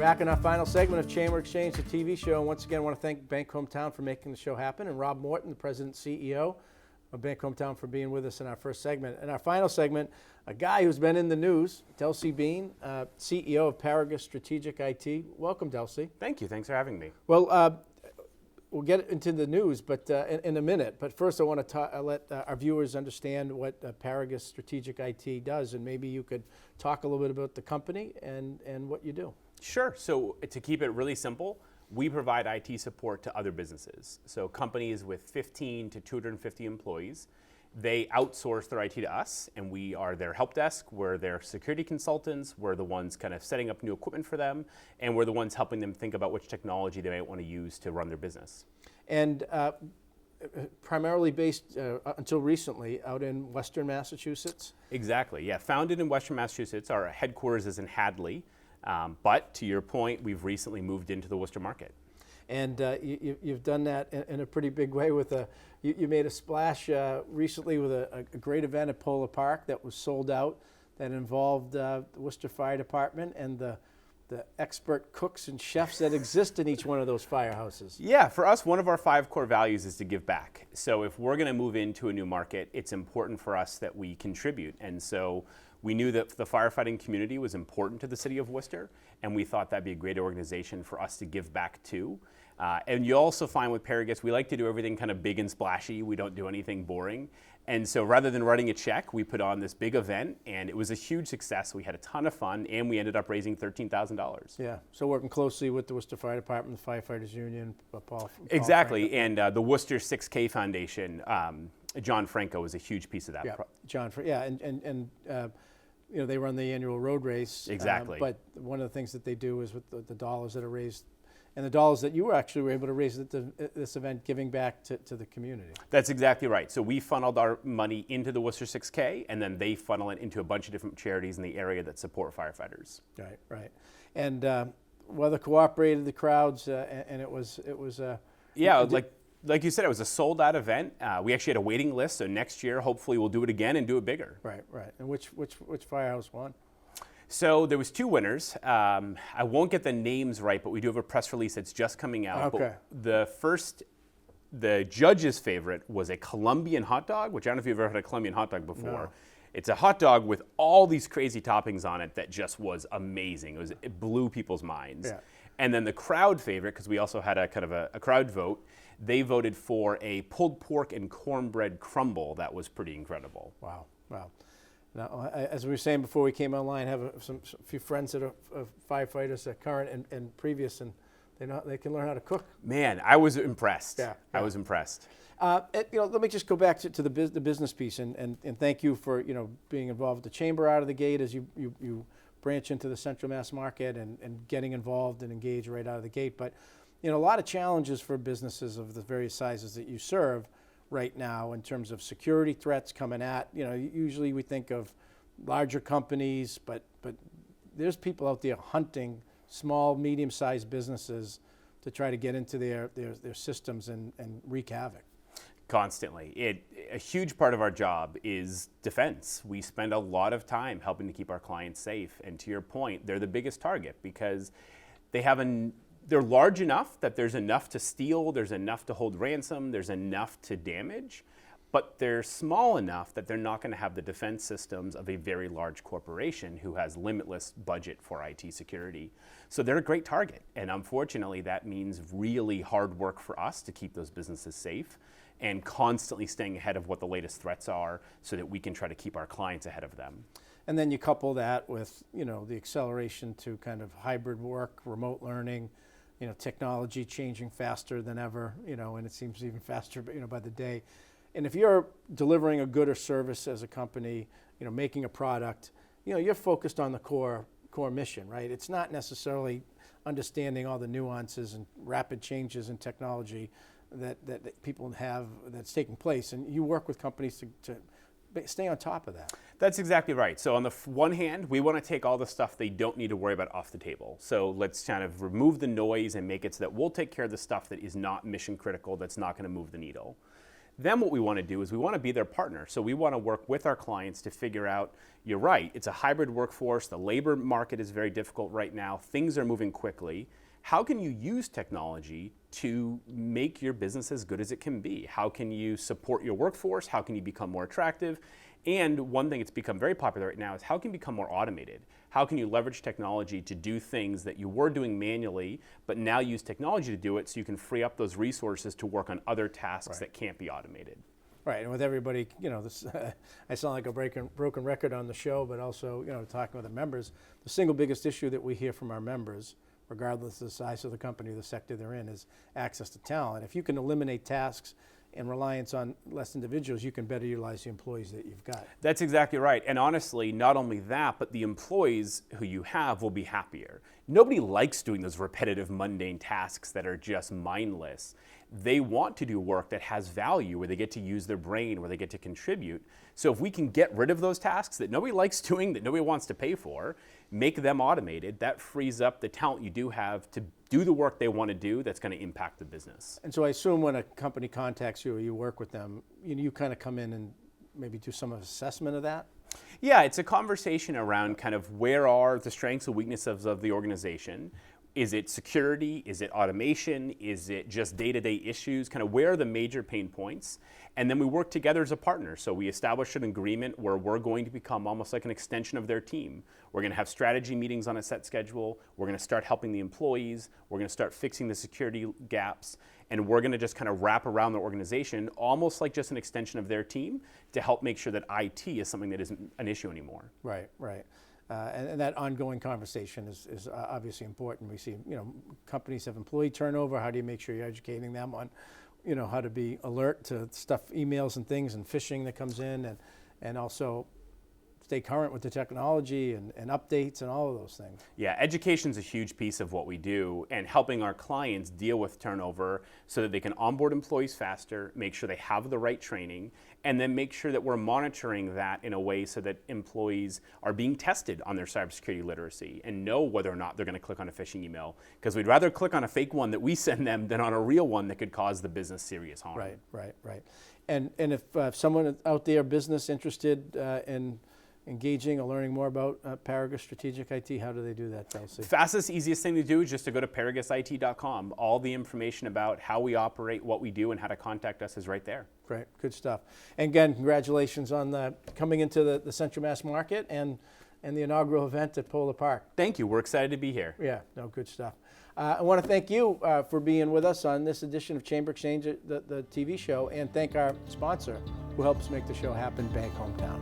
Back in our final segment of Chamber Exchange, the TV show. And once again, I want to thank Bank Hometown for making the show happen, and Rob Morton, the president and CEO of Bank Hometown, for being with us in our first segment. In our final segment, a guy who's been in the news, Delcie Bean, CEO of Paragus Strategic IT. Welcome, Delcie. Thank you. Thanks for having me. Well, we'll get into the news but in a minute. But first, I want to let our viewers understand what Paragus Strategic IT does, and maybe you could talk a little bit about the company and what you do. Sure. So to keep it really simple, we provide IT support to other businesses. So companies with 15 to 250 employees, they outsource their IT to us, and we are their help desk. We're their security consultants. We're the ones kind of setting up new equipment for them, and we're the ones helping them think about which technology they might want to use to run their business. And primarily based, until recently, out in Western Massachusetts? Exactly, yeah. Founded in Western Massachusetts. Our headquarters is in Hadley. But to your point, we've recently moved into the Worcester market. And you've done that in a pretty big way with you made a splash recently with a great event at Polar Park that was sold out, that involved the Worcester Fire Department and the expert cooks and chefs that exist in each one of those firehouses. Yeah, for us, one of our 5 core values is to give back. So if we're going to move into a new market, it's important for us that we contribute. And so we knew that the firefighting community was important to the city of Worcester, and we thought that'd be a great organization for us to give back to. And you also find with Paragus, we like to do everything kind of big and splashy. We don't do anything boring. And so rather than writing a check, we put on this big event, and it was a huge success. We had a ton of fun, and we ended up raising $13,000. Yeah, so working closely with the Worcester Fire Department, the Firefighters Union, Paul Exactly, Franco. And the Worcester 6K Foundation, John Franco was a huge piece of that. Yeah, and you know, they run the annual road race. Exactly. But one of the things that they do is with the dollars that are raised, and the dollars that you were able to raise at this event, giving back to the community. That's exactly right. So we funneled our money into the Worcester 6K, and then they funnel it into a bunch of different charities in the area that support firefighters. Right. And weather cooperated, the crowds, and it was. Yeah, like you said, it was a sold-out event. We actually had a waiting list, so next year, hopefully, we'll do it again and do it bigger. Right. And which firehouse won? So there was 2 winners. I won't get the names right, but we do have a press release that's just coming out. Okay. But the judge's favorite was a Colombian hot dog, which I don't know if you've ever had a Colombian hot dog before. No. It's a hot dog with all these crazy toppings on it that just was amazing. It blew people's minds. Yeah. And then the crowd favorite, because we also had a kind of a crowd vote, they voted for a pulled pork and cornbread crumble that was pretty incredible. Wow. Now, as we were saying before we came online, I have a few friends that are firefighters, current and previous, and they can learn how to cook. Man, I was impressed. Yeah. I was impressed. Let me just go back to the business piece, and thank you for being involved with the chamber out of the gate as you branch into the Central Mass market and getting involved and engaged right out of the gate. But a lot of challenges for businesses of the various sizes that you serve right now in terms of security threats coming at. Usually we think of larger companies, but there's people out there hunting small, medium-sized businesses to try to get into their systems and wreak havoc. Constantly. A huge part of our job is defense. We spend a lot of time helping to keep our clients safe. And to your point, they're the biggest target because they're large enough that there's enough to steal, there's enough to hold ransom, there's enough to damage, but they're small enough that they're not going to have the defense systems of a very large corporation who has limitless budget for IT security. So they're a great target. And unfortunately, that means really hard work for us to keep those businesses safe and constantly staying ahead of what the latest threats are so that we can try to keep our clients ahead of them. And then you couple that with, the acceleration to kind of hybrid work, remote learning, technology changing faster than ever, and it seems even faster, by the day. And if you're delivering a good or service as a company, making a product, you're focused on the core mission, right? It's not necessarily understanding all the nuances and rapid changes in technology that people have that's taking place. And you work with companies to stay on top of that. That's exactly right. So on the one hand, we want to take all the stuff they don't need to worry about off the table. So let's kind of remove the noise and make it so that we'll take care of the stuff that is not mission critical, that's not going to move the needle. Then what we want to do is we want to be their partner. So we want to work with our clients to figure out, you're right, it's a hybrid workforce. The labor market is very difficult right now. Things are moving quickly. How can you use technology to make your business as good as it can be? How can you support your workforce? How can you become more attractive? And one thing that's become very popular right now is how can you become more automated? How can you leverage technology to do things that you were doing manually, but now use technology to do it so you can free up those resources to work on other tasks that can't be automated? Right, and with everybody, this, I sound like a broken record on the show, but also, talking with the members, the single biggest issue that we hear from our members, regardless of the size of the company, the sector they're in, is access to talent. If you can eliminate tasks and reliance on less individuals, you can better utilize the employees that you've got. That's exactly right. And honestly, not only that, but the employees who you have will be happier. Nobody likes doing those repetitive, mundane tasks that are just mindless. They want to do work that has value, where they get to use their brain, where they get to contribute. So if we can get rid of those tasks that nobody likes doing, that nobody wants to pay for, make them automated, that frees up the talent you do have to do the work they want to do that's going to impact the business. And so I assume when a company contacts you or you work with them, you kind of come in and maybe do some assessment of that? Yeah, it's a conversation around kind of where are the strengths and weaknesses of the organization. Is it security? Is it automation? Is it just day-to-day issues? Kind of where are the major pain points? And then we work together as a partner. So we establish an agreement where we're going to become almost like an extension of their team. We're going to have strategy meetings on a set schedule. We're going to start helping the employees. We're going to start fixing the security gaps. And we're going to just kind of wrap around the organization, almost like just an extension of their team, to help make sure that IT is something that isn't an issue anymore. Right, right. And that ongoing conversation is obviously important. We see, companies have employee turnover. How do you make sure you're educating them on, how to be alert to stuff, emails and things, and phishing that comes in, and also stay current with the technology and updates and all of those things. Yeah, education's a huge piece of what we do, and helping our clients deal with turnover so that they can onboard employees faster, make sure they have the right training, and then make sure that we're monitoring that in a way so that employees are being tested on their cybersecurity literacy and know whether or not they're going to click on a phishing email. Because we'd rather click on a fake one that we send them than on a real one that could cause the business serious harm. Right. And if someone out there, business interested in engaging or learning more about Paragus Strategic IT, how do they do that, Delcie? Fastest, easiest thing to do is just to go to paragusit.com. All the information about how we operate, what we do, and how to contact us is right there. Great, good stuff. And again, congratulations on coming into the Central Mass Market and the inaugural event at Polar Park. Thank you. We're excited to be here. Yeah, no, good stuff. I want to thank you for being with us on this edition of Chamber Exchange, the TV show, and thank our sponsor who helps make the show happen, Bank Hometown.